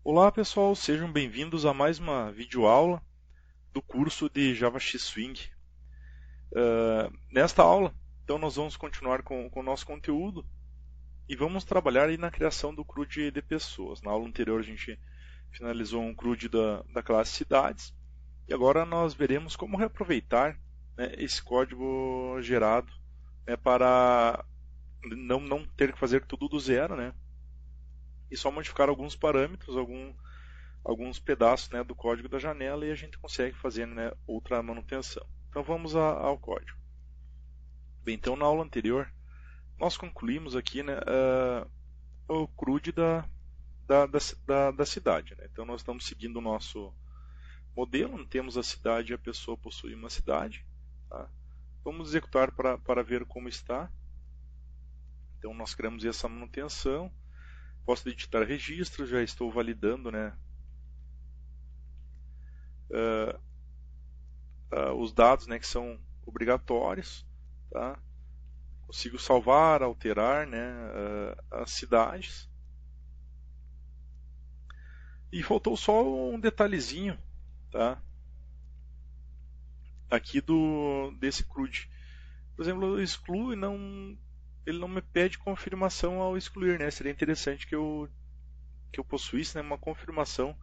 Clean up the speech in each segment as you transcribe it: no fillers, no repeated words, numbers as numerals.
Olá pessoal, sejam bem-vindos a mais uma videoaula do curso de JavaX Swing. Nesta aula, então nós vamos continuar com o nosso conteúdo e vamos trabalhar aí na criação do CRUD de pessoas. Na aula anterior a gente finalizou um CRUD da classe cidades e agora nós veremos como reaproveitar, né, esse código gerado, né, para não ter que fazer tudo do zero, né, e só modificar alguns parâmetros, alguns pedaços, né, do código da janela e a gente consegue fazer, né, outra manutenção. Então vamos ao código. Bem, então na aula anterior nós concluímos aqui, né, o CRUD da cidade. Né? Então nós estamos seguindo o nosso modelo, temos a cidade e a pessoa possui uma cidade. Tá? Vamos executar para ver como está. Então nós criamos essa manutenção. Posso editar registros, já estou validando, né, os dados, né, que são obrigatórios. Tá? Consigo salvar, alterar, né, as cidades. E faltou só um detalhezinho, tá? Aqui desse CRUD. Por exemplo, eu excluo e ele não me pede confirmação ao excluir, né? Seria interessante que eu possuísse, né, uma confirmação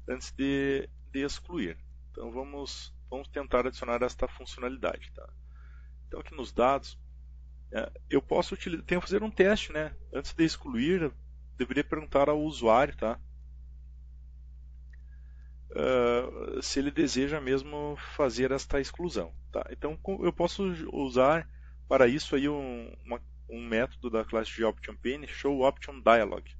antes de excluir. Então vamos tentar adicionar esta funcionalidade, tá? Então aqui nos dados, eu posso utilizar, tenho que fazer um teste, né? Antes de excluir, eu deveria perguntar ao usuário, tá? Se ele deseja mesmo fazer esta exclusão, tá? Então eu posso usar para isso aí um método da classe de OptionPane, showOptionDialog,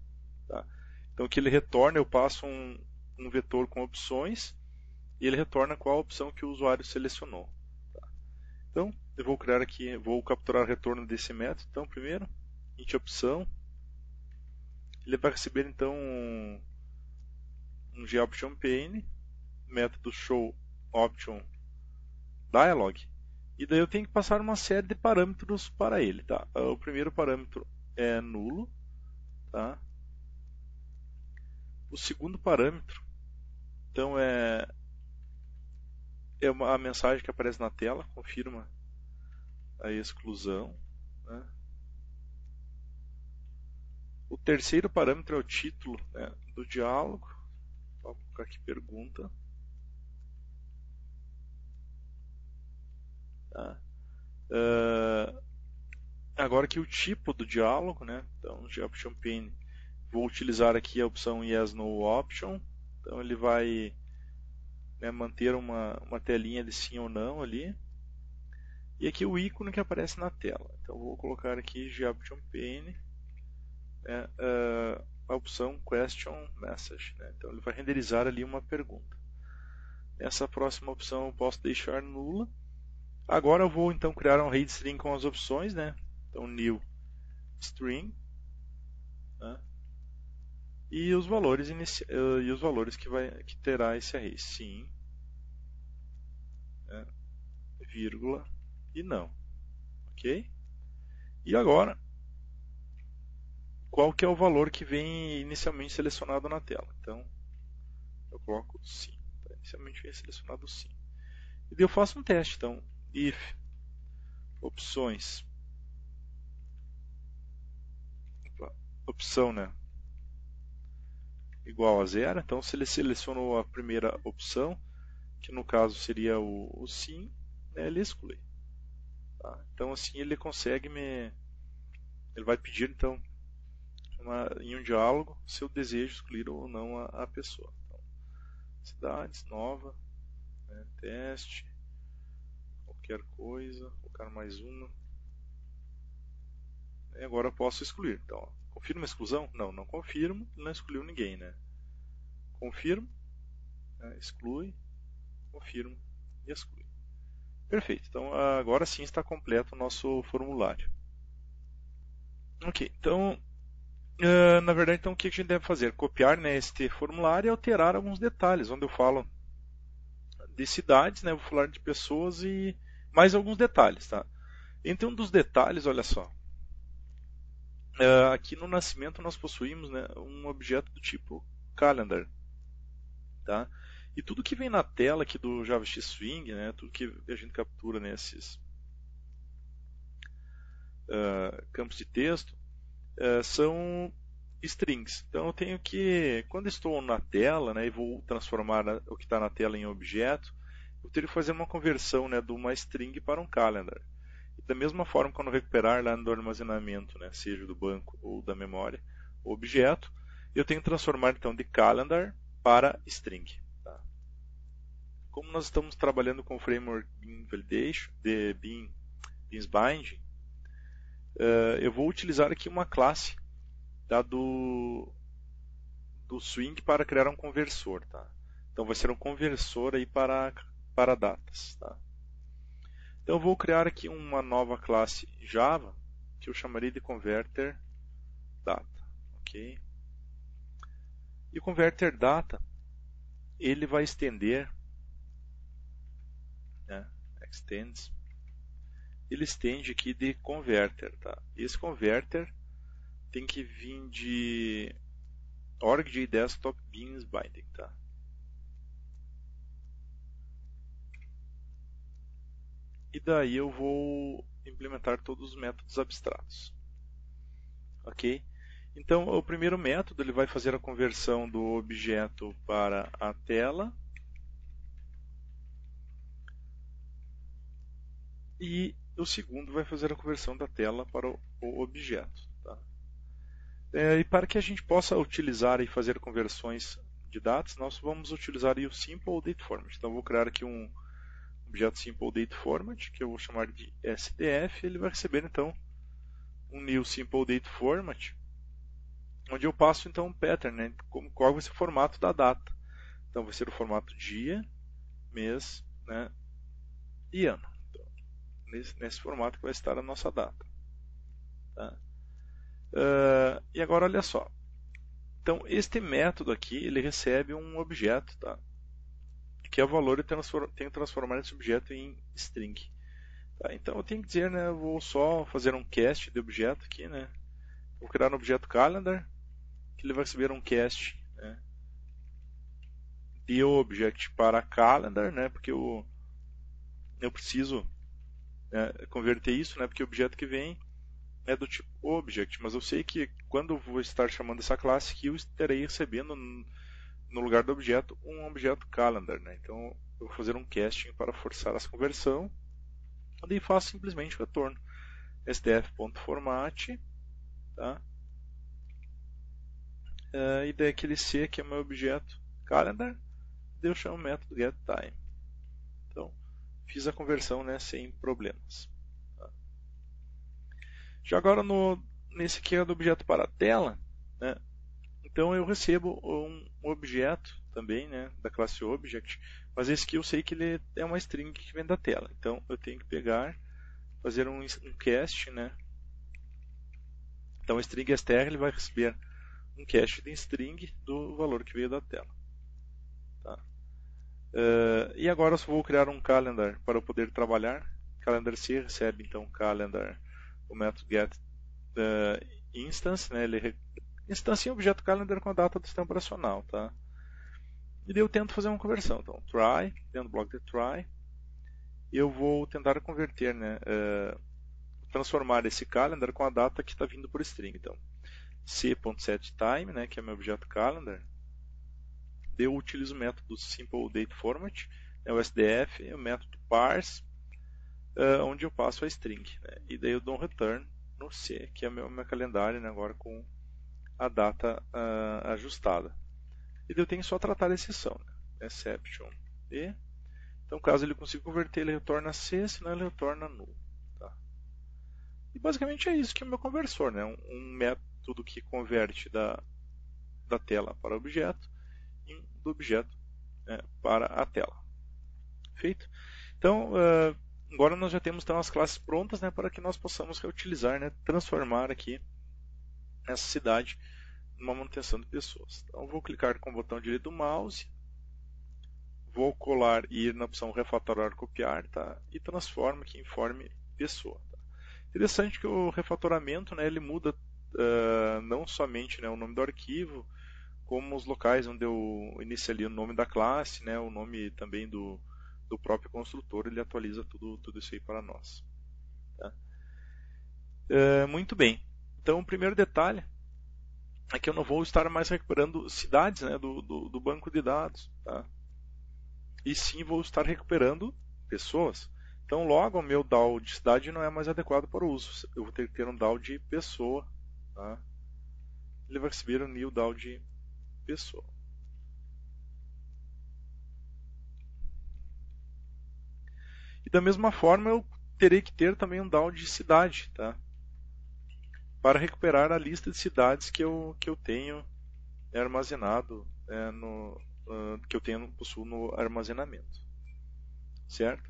tá? Então o que ele retorna, eu passo um vetor com opções e ele retorna qual a opção que o usuário selecionou. Tá? Então eu vou criar aqui, vou capturar o retorno desse método. Então primeiro, int opção, ele vai receber então um GOptionPane, método showOptionDialog, e daí eu tenho que passar uma série de parâmetros para ele. Tá? O primeiro parâmetro é nulo. Tá? O segundo parâmetro, então, é a mensagem que aparece na tela, confirma a exclusão. Né? O terceiro parâmetro é o título, né, do diálogo. Vou colocar aqui pergunta. Tá? Agora aqui o tipo do diálogo, né? Então, de OptionPane, vou utilizar aqui a opção Yes No Option. Então ele vai, né, manter uma telinha de sim ou não ali. E aqui o ícone que aparece na tela. Então vou colocar aqui GOptionPane, né, a opção Question Message. Né? Então ele vai renderizar ali uma pergunta. Essa próxima opção eu posso deixar nula. Agora eu vou então criar um array de string com as opções, né? Então new string, né? E os valores que terá esse array, sim, né? Vírgula e não, ok? E agora, qual que é o valor que vem inicialmente selecionado na tela? Então eu coloco sim, inicialmente vem selecionado sim. E daí eu faço um teste, então if opções, opção, né, igual a zero. Então se ele selecionou a primeira opção, que no caso seria o sim, né, ele exclui. Tá? Então assim ele consegue ele vai pedir então em um diálogo se eu desejo excluir ou não a pessoa. Então, cidades, nova, né, teste, qualquer coisa, colocar mais uma. E agora eu posso excluir. Então, ó, confirma a exclusão? Não confirmo, não excluiu ninguém, né? Confirmo, né, exclui, confirmo e exclui. Perfeito, então agora sim está completo o nosso formulário. Ok, então, na verdade, então, o que a gente deve fazer? Copiar, né, este formulário e alterar alguns detalhes, onde eu falo de cidades, né, vou falar de pessoas e mais alguns detalhes. Tá? Entre um dos detalhes, olha só, aqui no nascimento nós possuímos, né, um objeto do tipo calendar, tá? E tudo que vem na tela aqui do JavaScript Swing, né, tudo que a gente captura nesses campos de texto, são strings. Então eu tenho que, quando estou na tela, né, e vou transformar o que está na tela em objeto, eu teria que fazer uma conversão, né, de uma string para um calendar. E da mesma forma, quando recuperar lá no armazenamento, né, seja do banco ou da memória, o objeto, eu tenho que transformar então de calendar para string. Tá? Como nós estamos trabalhando com o framework Bean Validation, de Beans Binding, eu vou utilizar aqui uma classe, tá, do Swing para criar um conversor. Tá? Então vai ser um conversor aí para datas. Tá? Então eu vou criar aqui uma nova classe Java que eu chamarei de converter data. Okay? E o converter data ele vai estender, né, extends, ele estende aqui de converter. Tá? Esse converter tem que vir de org desktop beans binding. Tá? E daí eu vou implementar todos os métodos abstratos. Ok? Então o primeiro método ele vai fazer a conversão do objeto para a tela. E o segundo vai fazer a conversão da tela para o objeto. Tá? E para que a gente possa utilizar e fazer conversões de datas, nós vamos utilizar o Simple Date Format. Então eu vou criar aqui um objeto Simple Date Format, que eu vou chamar de SDF. Ele vai receber então um New Simple Date Format, onde eu passo então um pattern, né? Qual vai ser o formato da data. Então vai ser o formato dia, mês, né, e ano. Então, nesse formato que vai estar a nossa data. Tá? E agora olha só. Então este método aqui ele recebe um objeto, tá? Que é o valor eu tenho que transformar esse objeto em string. Tá? Então eu tenho que dizer, né, eu vou só fazer um cast de objeto aqui, né? Vou criar um objeto calendar que ele vai receber um cast, né, de object para calendar, né? Porque eu preciso converter isso, né? Porque o objeto que vem é do tipo object, mas eu sei que quando eu vou estar chamando essa classe que eu estarei recebendo no lugar do objeto um objeto calendar, né? Então eu vou fazer um casting para forçar essa conversão, e daí faço simplesmente o retorno sdf.format, tá? E daí aquele C que é meu objeto calendar, daí eu chamo o método getTime. Então fiz a conversão, né, sem problemas. Tá? Já agora nesse aqui é do objeto para a tela, né? Então eu recebo um objeto também, né, da classe Object, mas esse aqui eu sei que ele é uma string que vem da tela. Então eu tenho que pegar, fazer um cast, né? Então o string str ele vai receber um cast de string do valor que veio da tela. Tá? E agora eu vou criar um calendar para eu poder trabalhar. Calendar C recebe então calendar, o método get instance, né? Ele instancia um objeto calendar com a data do sistema operacional, tá? E daí eu tento fazer uma conversão. Então, try, dentro do bloco de try, eu vou tentar converter, né, transformar esse calendar com a data que está vindo por string. Então, c.setTime, né, que é meu objeto calendar, daí eu utilizo o método SimpleDateFormat, né, o SDF, e o método parse, onde eu passo a string. Né, e daí eu dou um return no C, que é o meu calendário, né, agora com a data ajustada. E daí eu tenho só tratar a exceção, né? Exception e, então caso ele consiga converter, ele retorna C, senão ele retorna null. Tá? E basicamente é isso que é o meu conversor, né? Um método que converte da tela para objeto e do objeto, né, para a tela. Feito? Então agora nós já temos então as classes prontas, né, para que nós possamos reutilizar, né, transformar aqui essa cidade uma manutenção de pessoas. Então vou clicar com o botão direito do mouse, vou colar e ir na opção refatorar copiar, tá? E transformo aqui em form pessoa. Tá? Interessante que o refatoramento, né, ele muda não somente, né, o nome do arquivo, como os locais onde eu inicialei o nome da classe, né, o nome também do próprio construtor, ele atualiza tudo isso aí para nós. Tá? Muito bem. Então, o primeiro detalhe é que eu não vou estar mais recuperando cidades, né, do banco de dados. Tá? E sim vou estar recuperando pessoas. Então, logo, o meu DAO de cidade não é mais adequado para o uso. Eu vou ter que ter um DAO de pessoa. Tá? Ele vai receber um new DAO de pessoa. E da mesma forma, eu terei que ter também um DAO de cidade, tá? Para recuperar a lista de cidades que eu tenho armazenado, que eu possuo no armazenamento. Certo?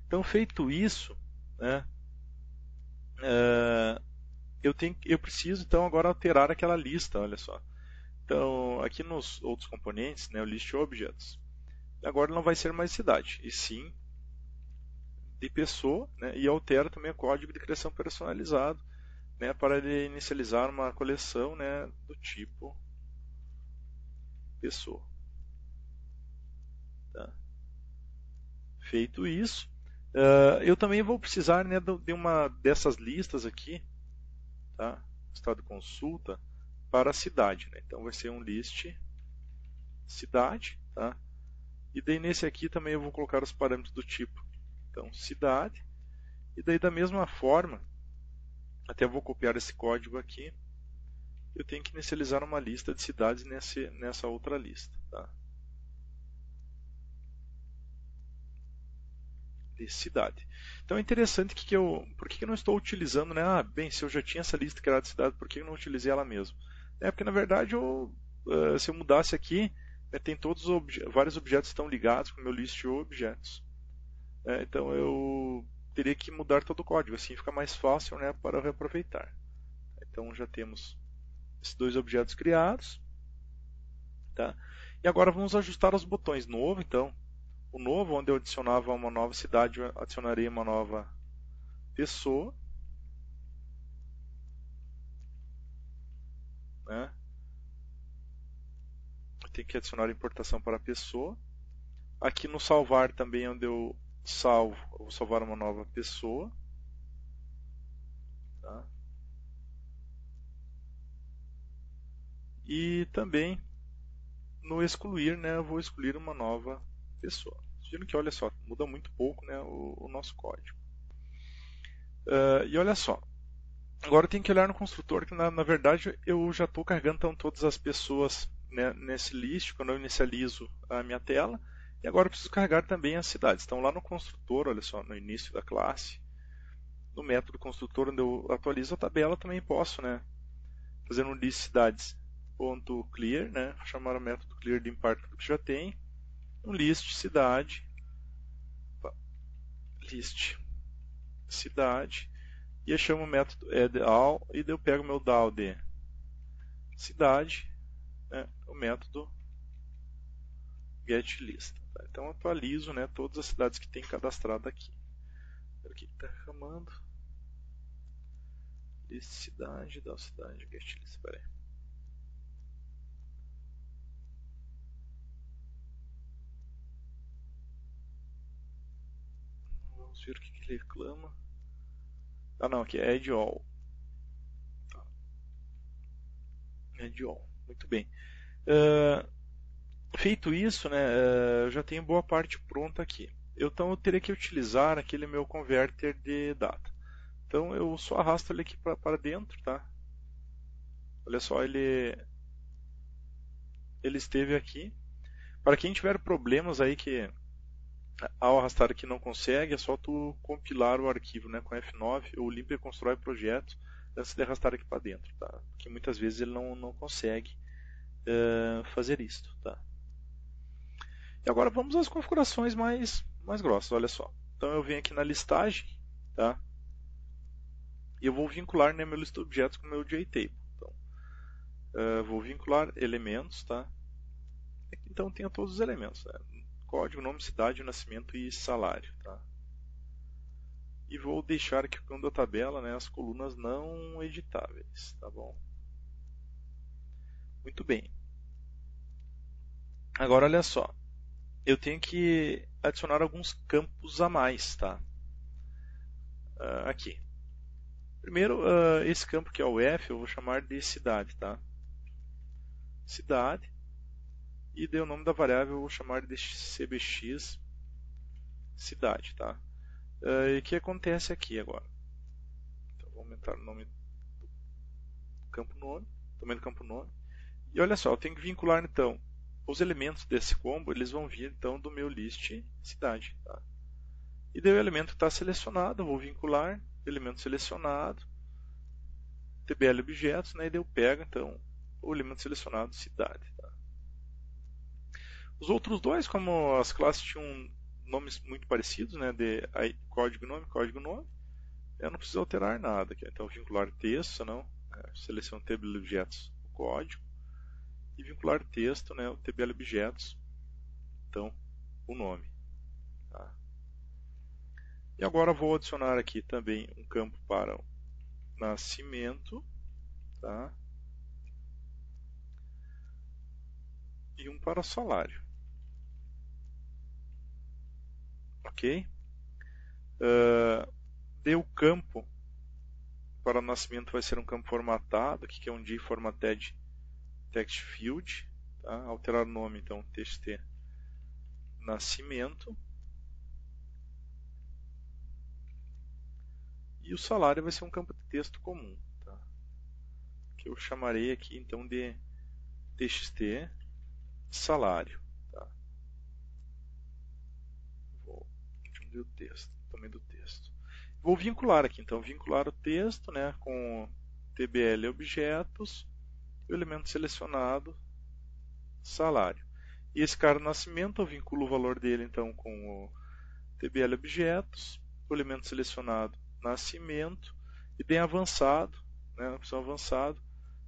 Então, feito isso, né, eu preciso então agora alterar aquela lista, olha só. Então, aqui nos outros componentes, né, o list objects, agora não vai ser mais cidade, e sim de pessoa, né, e altera também o código de criação personalizado, né, para ele inicializar uma coleção, né, do tipo pessoa. Tá? Feito isso, eu também vou precisar, né, de uma dessas listas aqui, tá? Estado de consulta para a cidade, né? Então vai ser um list cidade, tá? E daí nesse aqui também eu vou colocar os parâmetros do tipo, então cidade, e daí da mesma forma, até vou copiar esse código aqui, eu tenho que inicializar uma lista de cidades nessa outra lista, tá? De cidade. Então é interessante por que eu não estou utilizando, né? Ah, bem, se eu já tinha essa lista criada de cidade, por que eu não utilizei ela mesmo? Porque na verdade se eu mudasse aqui, tem vários objetos que estão ligados com o meu list de objetos. Então eu teria que mudar todo o código, assim fica mais fácil, né, para reaproveitar. Então já temos esses dois objetos criados, tá? E agora vamos ajustar os botões novo, então o novo, onde eu adicionava uma nova cidade, eu adicionarei uma nova pessoa, né? Eu tenho que adicionar a importação para a pessoa. Aqui no salvar também, onde eu salvo, eu vou salvar uma nova pessoa, tá? E também no excluir, né, eu vou excluir uma nova pessoa. Vocês viram que, olha só, muda muito pouco, né, o nosso código. E olha só, agora eu tenho que olhar no construtor que na verdade eu já estou carregando então, todas as pessoas, né, nesse list quando eu inicializo a minha tela. E agora eu preciso carregar também as cidades. Então lá no construtor, olha só, no início da classe, no método construtor onde eu atualizo a tabela, também posso, né, fazer um list cidades.clear, né, chamar o método clear de limpar tudo que já tem, um list cidade, list cidade, e eu chamo o método addAll, e daí eu pego o meu DAO de cidade, né, o método getList. Tá? Então eu atualizo, né, todas as cidades que tem cadastrado aqui. Aqui está reclamando. List cidade, DAO cidade, getList. Espera aí. Vamos ver o que ele reclama. Ah não, aqui é addAll. Tá. AddAll. Muito bem. Feito isso, né, eu já tenho boa parte pronta aqui. Então eu teria que utilizar aquele meu converter de data. Então eu só arrasto ele aqui para dentro, tá? Olha só, ele esteve aqui. Para quem tiver problemas aí que ao arrastar aqui não consegue, é só tu compilar o arquivo, né, com F9 ou limpa e constrói projeto antes de arrastar aqui para dentro, tá? Porque muitas vezes ele não consegue fazer isso, tá? E agora vamos às configurações mais grossas, olha só. Então eu venho aqui na listagem, tá? E eu vou vincular, né, meu list de objetos com o meu JTable. Então, vou vincular elementos, tá? Então tenha todos os elementos, né? Código, nome, cidade, nascimento e salário, tá? E vou deixar aqui quando a tabela, né, as colunas não editáveis, tá bom? Muito bem. Agora olha só, eu tenho que adicionar alguns campos a mais, tá? Aqui. Primeiro, esse campo que é o F, eu vou chamar de cidade, tá? Cidade. E daí o nome da variável eu vou chamar de cbx cidade, tá? E o que acontece aqui agora? Então, vou aumentar o nome do campo nome, também do campo nome. E olha só, eu tenho que vincular então os elementos desse combo, eles vão vir então do meu list cidade, tá? E daí o elemento está selecionado, eu vou vincular elemento selecionado, tbl objetos, né? E daí eu pego então o elemento selecionado cidade, tá? Os outros dois, como as classes tinham nomes muito parecidos, né? De código nome, eu não preciso alterar nada aqui. Então vincular texto, não? Seleciono tbl objetos, o código, e vincular texto, né? O tbl objetos, então o nome. Tá? E agora vou adicionar aqui também um campo para o nascimento, tá? E um para salário. Ok? Deu campo para o nascimento vai ser um campo formatado, aqui que é um dFormatted text field, tá? Alterar o nome então txt nascimento. E o salário vai ser um campo de texto comum, tá? Que eu chamarei aqui então de txt salário, tá? Vou diminuir o texto, também do texto. Vou vincular aqui então, vincular o texto, né, com tbl objetos e o elemento selecionado salário. E esse cara nascimento eu vinculo o valor dele então com o tbl objetos, o elemento selecionado nascimento e bem avançado, né, na opção avançado,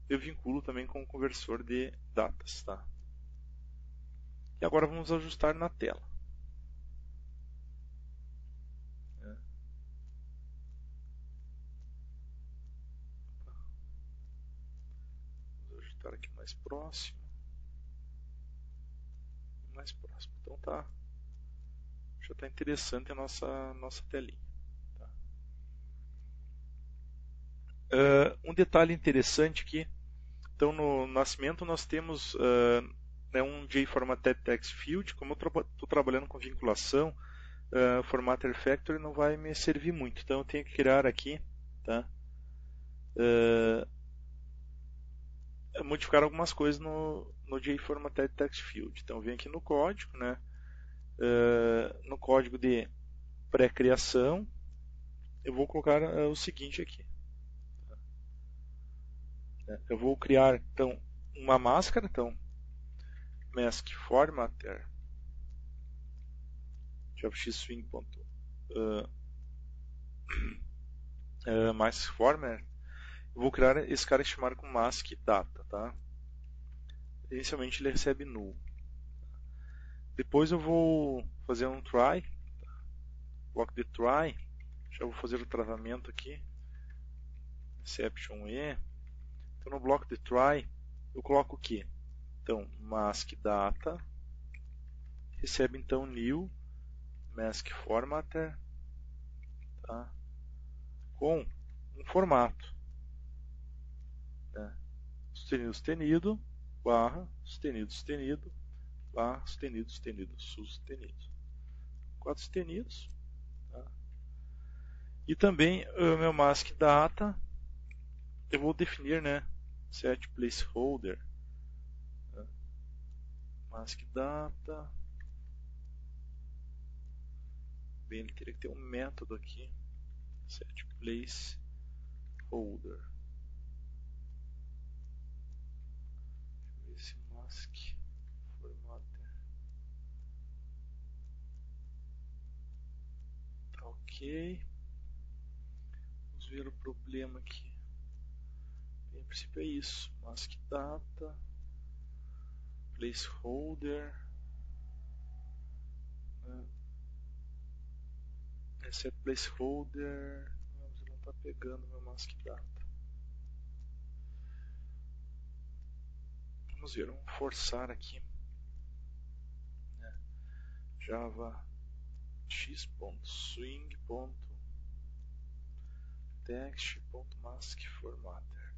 eu vinculo também com o conversor de datas, tá? E agora vamos ajustar na tela. Vamos ajustar aqui mais próximo. Mais próximo. Então tá. Já está interessante a nossa telinha. Tá? Um detalhe interessante aqui. Então no nascimento nós temos um JFormatted Text Field. Como eu estou trabalhando com vinculação, Formatter Factory não vai me servir muito. Então eu tenho que criar aqui, tá? Modificar algumas coisas no JFormatted Text Field. Então eu venho aqui no código, né? No código de pré-criação, eu vou colocar o seguinte aqui. Eu vou criar então uma máscara, então mask formatter javaswing. Mask formatter. Eu vou criar esse cara chamado com mask data, tá? Inicialmente ele recebe null. Depois eu vou fazer um try, bloco de try. Já vou fazer o tratamento aqui, exception e. Então no bloco de try eu coloco o que? Então mask data recebe então new mask formatter, tá? Com um formato, né? Sustenido, barra, sustenido, barra, sustenido. 4 sustenidos, tá? E também o meu mask data eu vou definir, né, set placeholder, tá? Mask data, bem, ele teria que ter um método aqui, set placeholder. Esse mask formatter tá ok. Vamos ver o problema aqui. Em princípio é isso, mask data placeholder, set placeholder, mas não está pegando meu mask data. Vamos ver, vamos forçar aqui. Java x.swing.text.maskFormatter,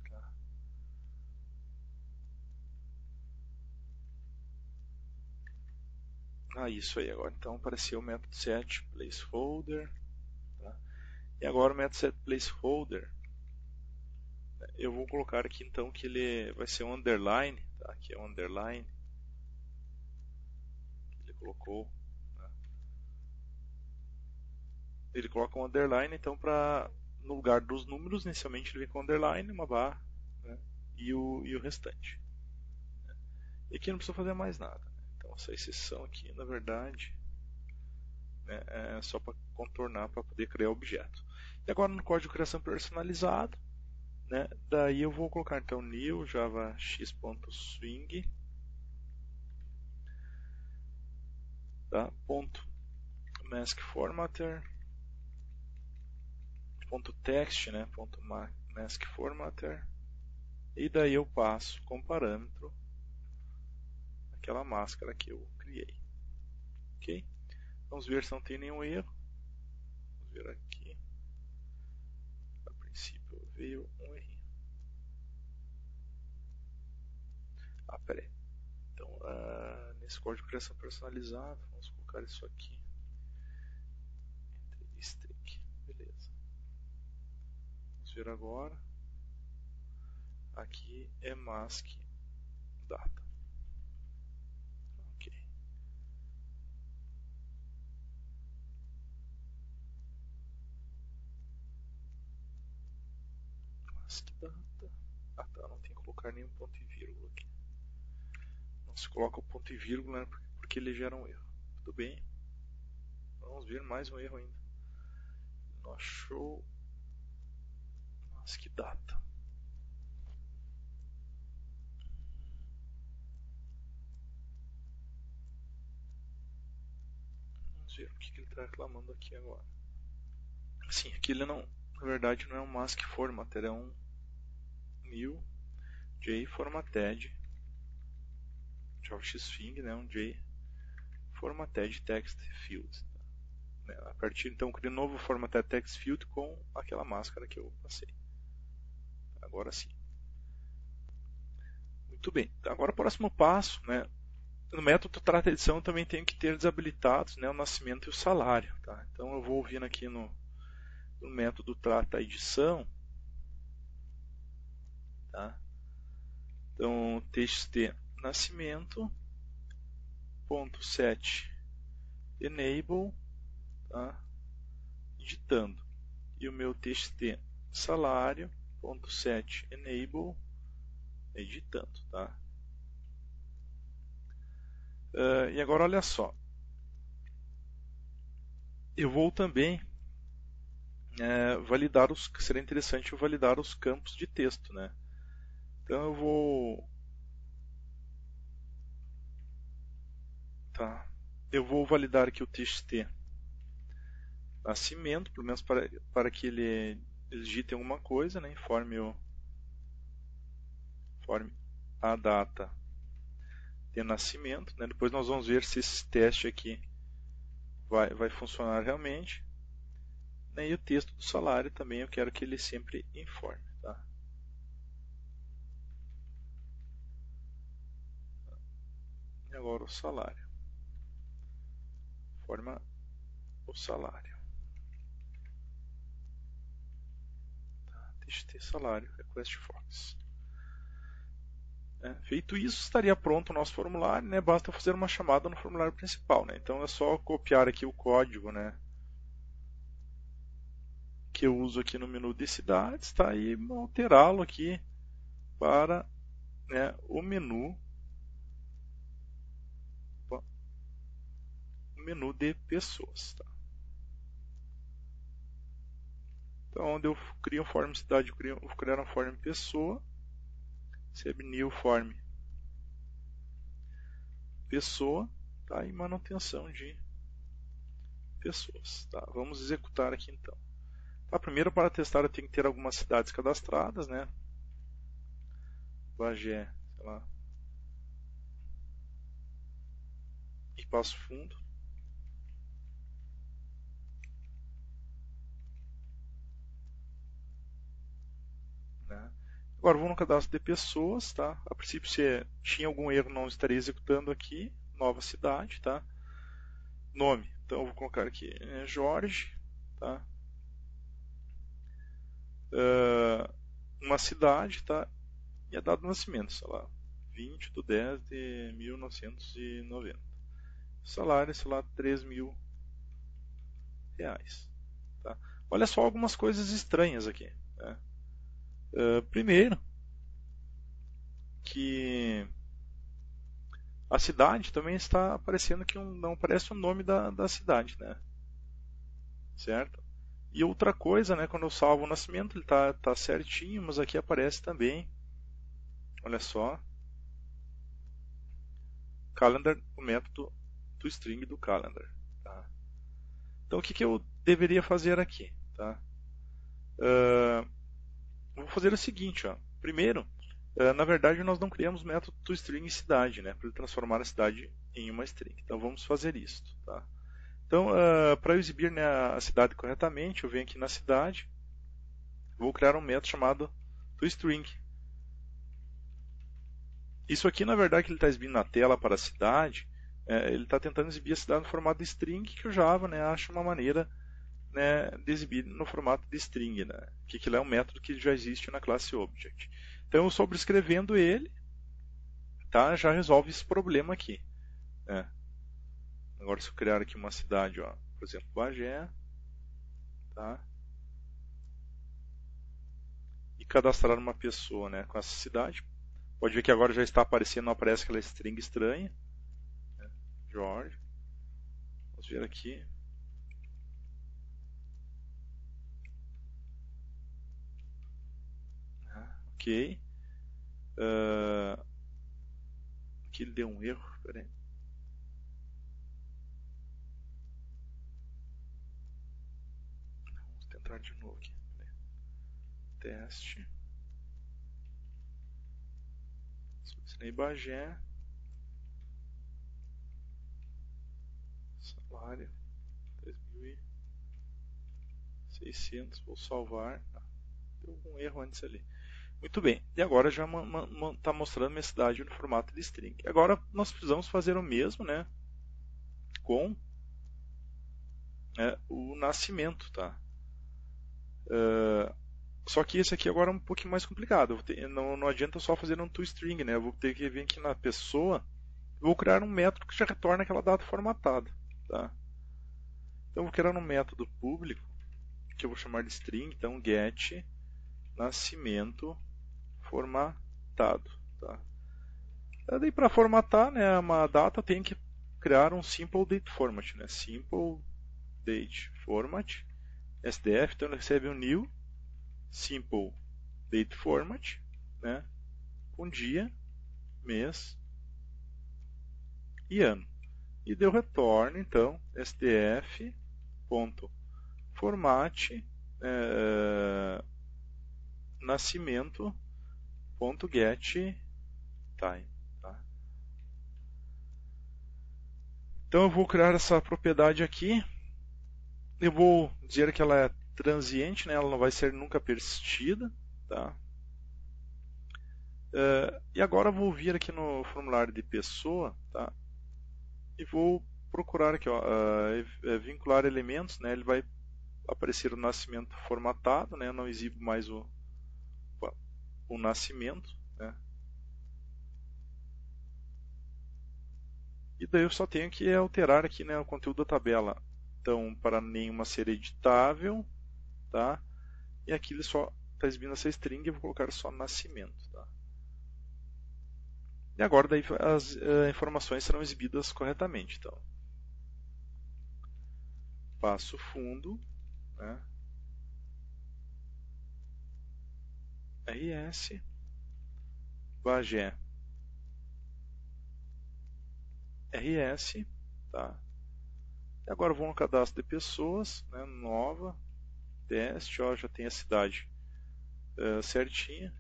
tá? Isso aí agora. Então apareceu o método setPlaceholder, tá? E agora o método setPlaceholder, eu vou colocar aqui então que ele vai ser um underline, tá? Aqui é um underline que ele colocou, tá? Ele coloca um underline, então no lugar dos números inicialmente ele vem com underline, uma barra, né? e o restante. E aqui não precisa fazer mais nada, né? Então essa exceção aqui na verdade, né, é só para contornar para poder criar o objeto. E agora no código de criação personalizado, né, daí eu vou colocar então new java x.swing, tá? Ponto maskFormatter, ponto text, né, ponto maskFormatter, e daí eu passo como parâmetro aquela máscara que eu criei, ok? Vamos ver se não tem nenhum erro. Vamos ver aqui. A princípio veio um errinho. Peraí. Então, nesse código de criação personalizado, vamos colocar isso aqui. Entre string. Beleza. Vamos ver agora. Aqui é mask data. Ok. Mask data. Tá. Não tem que colocar nenhum ponto e vírgula aqui. Não se coloca o ponto e vírgula, né, porque ele gera um erro. Tudo bem. Vamos ver mais um erro ainda. Não achou mask data. Vamos ver o que ele está reclamando aqui agora. Assim, aqui ele não, na verdade não é um maskFormatter, é um new jformatted JavaSwing, né, um jformatted text field. A partir então cria um novo formatted text field com aquela máscara que eu passei. Agora sim. Muito bem. Então, agora o próximo passo, né? No método trata edição eu também tenho que ter desabilitados, né, o nascimento e o salário, tá? Então eu vou vindo aqui no método trata edição, tá? Então txt nascimento ponto set enable, tá? Editando, e o meu txt salário ponto set enable editando, tá? E agora olha só, eu vou também validar seria interessante eu validar os campos de texto, né? Então eu vou validar aqui o txt nascimento, pelo menos para que ele digite alguma coisa, né? Informe a data de nascimento, né? Depois nós vamos ver se esse teste aqui vai funcionar realmente, né? E o texto do salário também eu quero que ele sempre informe, tá? E agora o salário, forma o salário, tá? Txt salário request Fox. Feito isso, estaria pronto o nosso formulário, né? Basta fazer uma chamada no formulário principal, né? Então é só copiar aqui o código, né, que eu uso aqui no menu de cidades, tá? E alterá-lo aqui para, né, o menu de pessoas, tá? Então onde eu crio um form cidade, eu vou criar um form pessoa, save new form pessoa, tá? E manutenção de pessoas, tá? Vamos executar aqui então. Tá, primeiro, para testar eu tenho que ter algumas cidades cadastradas, né? Bagé, sei lá, e Passo Fundo. Agora vou no cadastro de pessoas, tá? A princípio, se tinha algum erro, não estaria executando aqui. Nova cidade, tá? Nome, então eu vou colocar aqui Jorge, tá? Uma cidade, tá? E a data de nascimento, sei lá, 20/10/1990. Salário, sei lá, R$3.000. Tá? Olha só algumas coisas estranhas aqui. Né? Primeiro, que a cidade também está aparecendo que não aparece o nome da cidade, né? Certo? E outra coisa, né, quando eu salvo o nascimento, ele tá certinho, mas aqui aparece também, olha só, calendar, o método do string do calendar. Tá? Então o que eu deveria fazer aqui? Tá? Vou fazer o seguinte, ó. Primeiro, na verdade nós não criamos o método toString cidade, né, para ele transformar a cidade em uma string. Então vamos fazer isso. Tá? Então, para eu exibir, né, a cidade corretamente, eu venho aqui na cidade, vou criar um método chamado toString. Isso aqui, na verdade, que ele está exibindo na tela para a cidade, ele está tentando exibir a cidade no formato de string, que o Java, né, acha uma maneira, né, de exibir no formato de string, né, que é um método que já existe na classe Object. Então, eu sobrescrevendo ele, tá, já resolve esse problema aqui. Né. Agora, se eu criar aqui uma cidade, ó, por exemplo, Bagé, tá, e cadastrar uma pessoa, né, com essa cidade, pode ver que agora já está aparecendo, não aparece aquela string estranha, né, Jorge. Vamos ver aqui. Ok. Aqui ele deu um erro. Pera aí. Vamos tentar de novo aqui. Teste. Selecionei Bagé. Salário 3.600. Vou salvar. Deu um erro antes ali. Muito bem. E agora já está mostrando minha cidade no formato de string. Agora nós precisamos fazer o mesmo, né, com o nascimento, tá? Só que esse aqui agora é um pouquinho mais complicado. Não adianta só fazer um toString, né? Eu vou ter que vir aqui na pessoa e vou criar um método que já retorna aquela data formatada. Tá? Então eu vou criar um método público que eu vou chamar de string, então get nascimento formatado. Tá? Daí para formatar, né, uma data tem que criar um simple date format, né? Simple date format SDF, então ele recebe um new simple date format, né, com dia, mês e ano. E deu retorno, então, sdf.format nascimento.getTime. Tá? Então eu vou criar essa propriedade aqui. Eu vou dizer que ela é transiente, né? Ela não vai ser nunca persistida. Tá? E agora eu vou vir aqui no formulário de pessoa, tá? E vou procurar aqui, ó, vincular elementos, né? Ele vai aparecer o nascimento formatado, né? Eu não exibo mais o nascimento, né? E daí eu só tenho que alterar aqui, né, o conteúdo da tabela. Então, para nenhuma ser editável, tá? E aqui ele só está exibindo essa string, eu vou colocar só nascimento, tá? E agora daí as informações serão exibidas corretamente, então. Passo fundo, né? RS, Bagé, RS, tá? E agora vou no cadastro de pessoas, né? Nova, teste, ó, já tem a cidade certinha.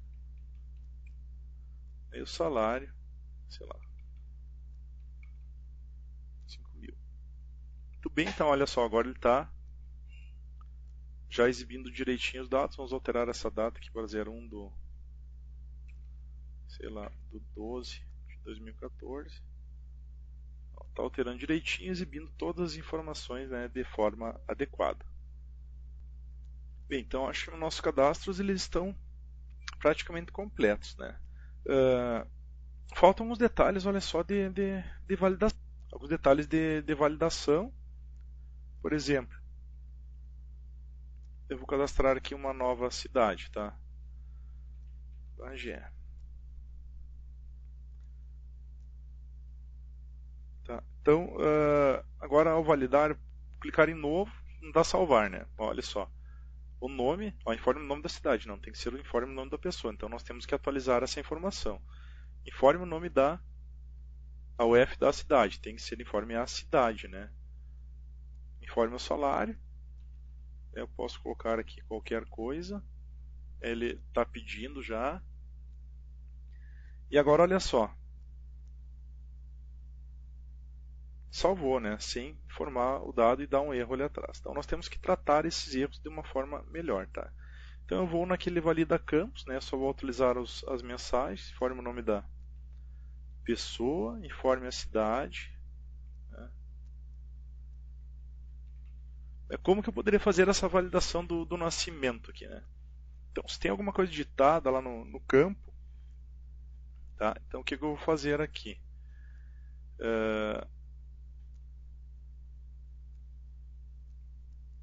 E o salário, sei lá, 5.000. Muito bem, então olha só, agora ele está já exibindo direitinho os dados. Vamos alterar essa data aqui para 01 sei lá, do 12 de 2014. Está alterando direitinho, exibindo todas as informações, né, de forma adequada. Bem, então acho que os nossos cadastros eles estão praticamente completos, né? Faltam alguns detalhes, olha só, de validação. Alguns detalhes de validação. Por exemplo, eu vou cadastrar aqui uma nova cidade, tá? Bagé. Tá? Então, agora ao validar, clicar em novo, não dá salvar, né? Olha só. O nome, informe o nome da cidade, não, tem que ser o informe o nome da pessoa. Então nós temos que atualizar essa informação. Informe o nome a UF da cidade, tem que ser informe a cidade, né? Informe o salário. Eu posso colocar aqui qualquer coisa. Ele está pedindo já. E agora olha só. Salvou, né? Sem informar o dado e dar um erro ali atrás. Então nós temos que tratar esses erros de uma forma melhor, tá? Então eu vou naquele valida campos, né? Só vou utilizar as mensagens, informe o nome da pessoa, informe a cidade. Né? Como que eu poderia fazer essa validação do nascimento aqui, né? Então se tem alguma coisa digitada lá no campo, tá? Então o que eu vou fazer aqui?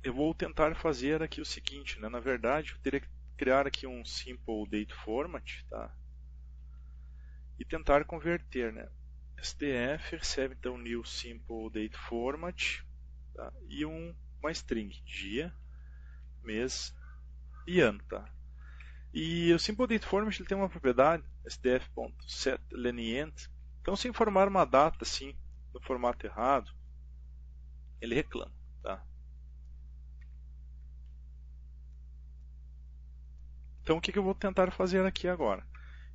Eu vou tentar fazer aqui o seguinte, né? Na verdade, eu teria que criar aqui um simple date format, tá? E tentar converter, né? SDF recebe então new simple date format, tá? E uma string, dia, mês e ano, tá? E o simple date format ele tem uma propriedade, sdf.setLenient. Então, se informar uma data assim no formato errado, ele reclama, tá? Então o que eu vou tentar fazer aqui agora?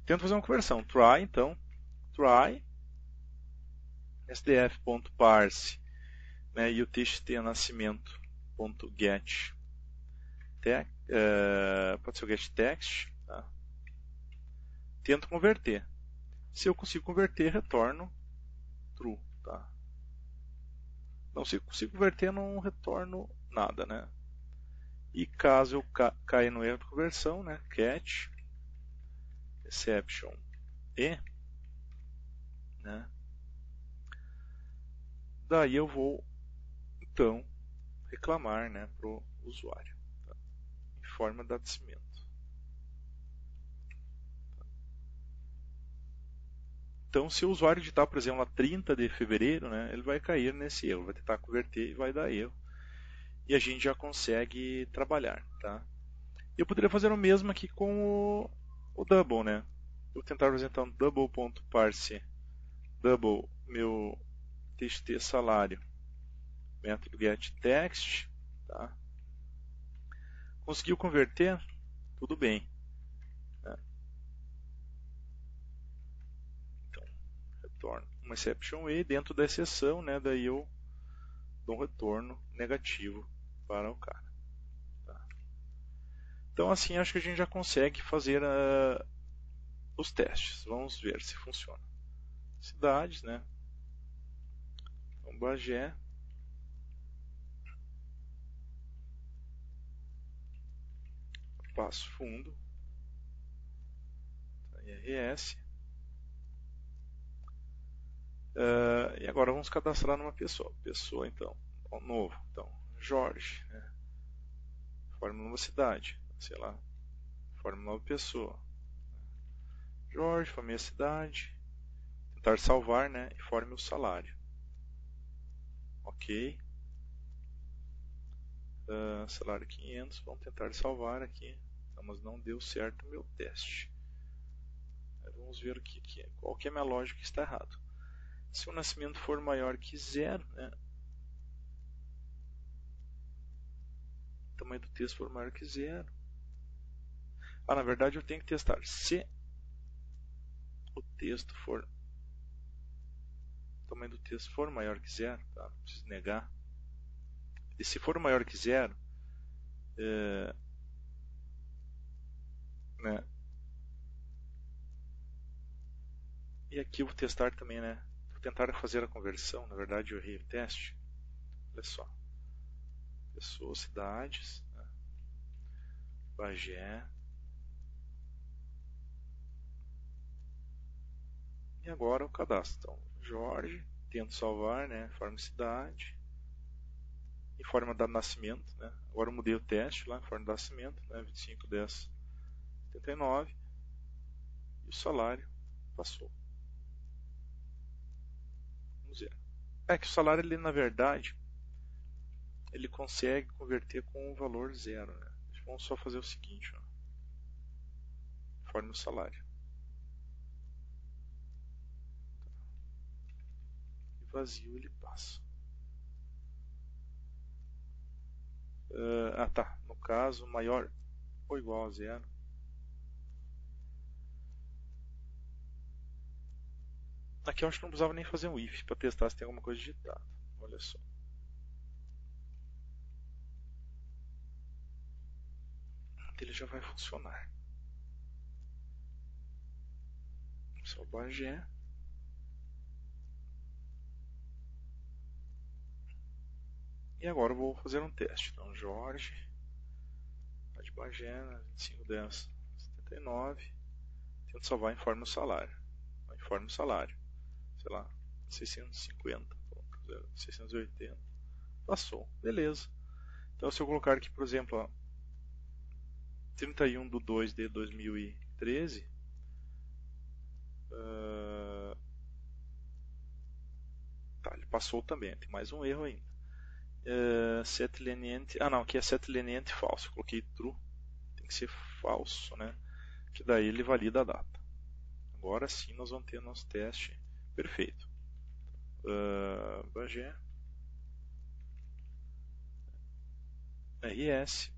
Tento fazer uma conversão. Try, então, try sdf.parse, né, e o txt nascimento.get pode ser o getText, tá? Tento converter. Se eu consigo converter, retorno true, tá? Não, se eu consigo converter, eu não retorno nada, né? E caso eu caia no erro de conversão, né, catch exception e, né, daí eu vou então reclamar, né, para o usuário, tá? Informa data de nascimento. Então, se o usuário digitar, por exemplo, a 30 de fevereiro, né, ele vai cair nesse erro, vai tentar converter e vai dar erro. E a gente já consegue trabalhar, tá? Eu poderia fazer o mesmo aqui com o double, né? Vou tentar apresentar um double.parse double meu txt salário, método getText, tá? Conseguiu converter? Tudo bem. Né? Então, retorno uma exception e dentro da exceção, né? Daí eu dou um retorno negativo para o cara. Tá? Então assim acho que a gente já consegue fazer os testes. Vamos ver se funciona. Cidades, né? Então, Bagé. Passo Fundo. IRS. E agora vamos cadastrar numa pessoa. Pessoa, então, novo. Então, Jorge. Né? Forma nova cidade. Sei lá. Forma nova pessoa. Jorge, família cidade. Tentar salvar, né? E forme o salário. Ok. Salário 500. Vamos tentar salvar aqui. Não, mas não deu certo o meu teste. Vamos ver o que é. Qual que é a minha lógica que está errado. Se o nascimento for maior que 0, né? O tamanho do texto for maior que 0. Na verdade eu tenho que testar. Se o texto for... o tamanho do texto for maior que 0, tá? Não preciso negar. E se for maior que 0, né? E aqui eu vou testar também, né? Vou tentar fazer a conversão, na verdade eu errei o teste. Olha só. Pessoas, cidades, né? Bagé. E agora o cadastro. Então, Jorge, tento salvar, né? Forma cidade. E forma de nascimento, né? Agora eu mudei o teste lá, forma de nascimento, né? 25/10/79. E o salário passou. Vamos ver. É que o salário, ele, na verdade, ele consegue converter com um valor zero, né? Vamos só fazer o seguinte, ó. Forma o salário. E vazio ele passa. Tá. No caso, maior ou igual a zero. Aqui eu acho que não precisava nem fazer um if para testar se tem alguma coisa digitada. Olha só. Ele já vai funcionar. Só Bagé. E agora eu vou fazer um teste. Então, Jorge, de Bagé, 25/10/79. Tento salvar, informe o salário. Informe o salário. Sei lá, 650, 680. Passou, beleza. Então, se eu colocar aqui, por exemplo, ó, 31/2/2013, tá, ele passou também, tem mais um erro ainda. Set leniente, não, aqui é set leniente falso, eu coloquei true, tem que ser falso, né? Que daí ele valida a data. Agora sim nós vamos ter nosso teste perfeito. Bagé, RS,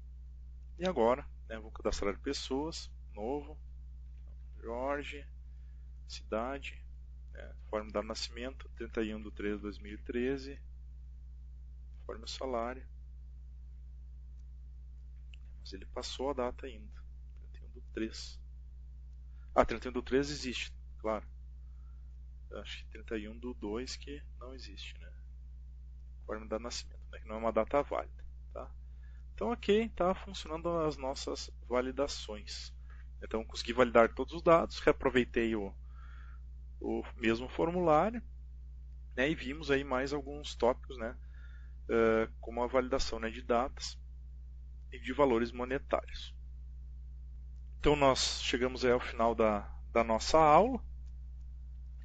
e agora, né, vou cadastrar pessoas, novo, Jorge, cidade, né, forma de nascimento, 31/3/2013, forma salário, mas ele passou a data ainda, 31/3. 31/3 existe, claro. Eu acho que 31/2 que não existe, né? Forma de nascimento, né? Que não é uma data válida, tá? Então, ok, tá funcionando as nossas validações. Então, consegui validar todos os dados, reaproveitei o mesmo formulário, né? E vimos aí mais alguns tópicos, né? Como a validação, né, de datas e de valores monetários. Então, nós chegamos aí ao final da nossa aula.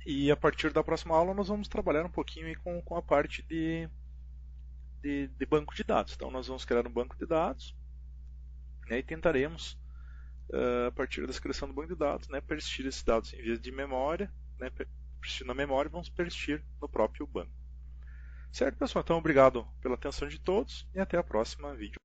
E a partir da próxima aula nós vamos trabalhar um pouquinho aí com a parte de banco de dados. Então nós vamos criar um banco de dados, né, e tentaremos, a partir da criação do banco de dados, né, persistir esses dados em vez de memória, né, persistir na memória, vamos persistir no próprio banco. Certo, pessoal? Então obrigado pela atenção de todos e até a próxima vídeo.